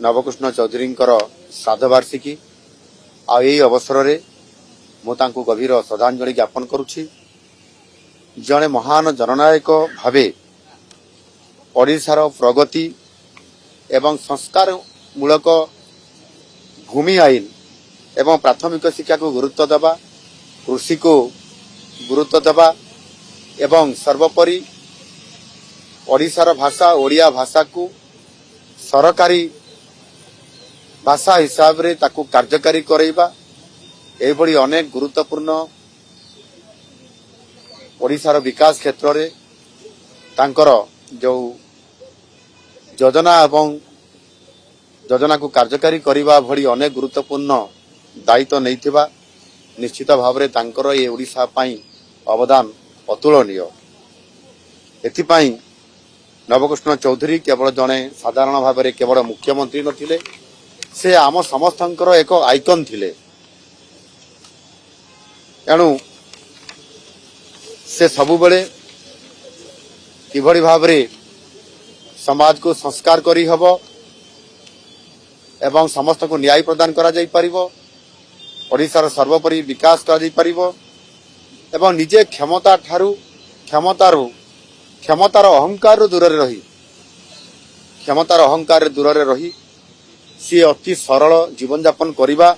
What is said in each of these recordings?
नवकृष्ण चौधरी श्राद्धवार्षिकी अवसर में मुझे गभीर श्रद्धांजलि ज्ञापन करुछि। जड़े महान जननायक भावे ओडिशार प्रगति एवं संस्कार मूलक भूमि आईन एवं प्राथमिक शिक्षा को गुरुत्व देवा, कृषि को गुरुत्व देवा एवं सर्वोपरि ओडिशार भाषा ओडिया भाषा को सरकारी भाषा हिसाब रे ताकू कार्यकारी करैबा एभली अनेक गुरुत्वपूर्ण ओडिशार विकास क्षेत्र रे तांकर जो योजना एवं योजना को कार्यकारी करबा भली अनेक गुरुत्वपूर्ण दायित्व नैथिबा निश्चित भाव रे तांकर ए ओडिशा पई अवदान अतुलनीय। एथिपई नवकृष्ण चौधरी केवल जड़े साधारण भाव में केवल मुख्यमंत्री नथिले, से आम समस्तंकर एक आइकन थिले। एणु से सबुबले किभली भाव में समाज को संस्कार करी हबो एवं समस्त को न्याय प्रदान करा जाई परिबो, ओडिशार सर्वोपरि विकास करा जाई परिबो एवं निजे क्षमतार अहंकार दूर रही क्षमतार अहंकार दूर रही सी अति सरल जीवन यापन करवा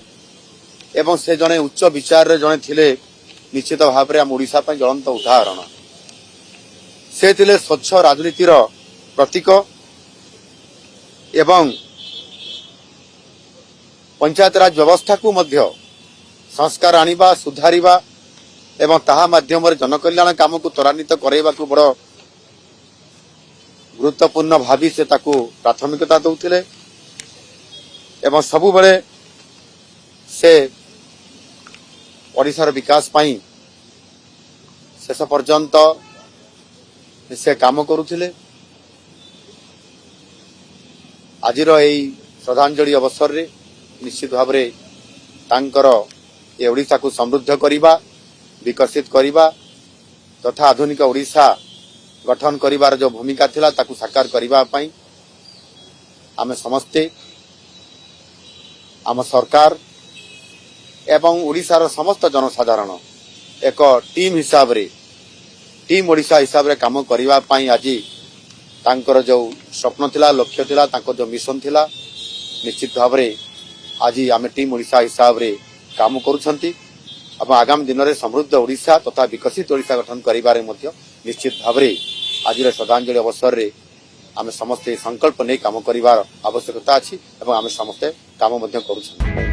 एवं से जने उच्च विचार रे जने थिले निश्चित भाव में आम ओडिशा पई ज्वलंत उदाहरण। से थिले स्वच्छ राजनीतिर प्रतीक एवं पंचायत राज व्यवस्था को मध्य संस्कार आनिबा सुधारिबा एवं ताहा माध्यम रे जनकल्याण काम को त्वरान्वित करैबा को बड़ गुरुत्वपूर्ण भावी से ताकू प्राथमिकता दौथिले एवं सबु बेले से ओडिशार विकास पाई शेष पर्यंत से काम करुथिले। आजिर एई श्रद्धांजलि अवसर रे निश्चित भाव रे तांकर ए ओडिशा को समृद्ध करिबा, विकसित करिबा तथा आधुनिक ओडिशा गठन करिवार जो भूमिका थिला ताकू साकार करिबा पई आमे समस्ते आम सरकार एवं ओडिशार समस्त जनसाधारण एक टीम हिसाब रे टीम ओडिशा हिसाब रे काम करिबा पई आज तांकर जो स्वप्न थिला, लक्ष्य थिला, तांकर जो मिशन थिला निश्चित भाव रे आज आमे टीम ओडिशा हिसाब रे काम करूछंती अब आगामी दिन में समृद्ध ओडिशा तथा विकसित ओडिशा गठन करिबारे मध्य निश्चित भाव रे आज श्रद्धांजलि अवसर रे आमे समस्ते संकल्प नहीं काम करिवार आवश्यकता अछि एवं आमे समस्ते काम मध्य करूछंती।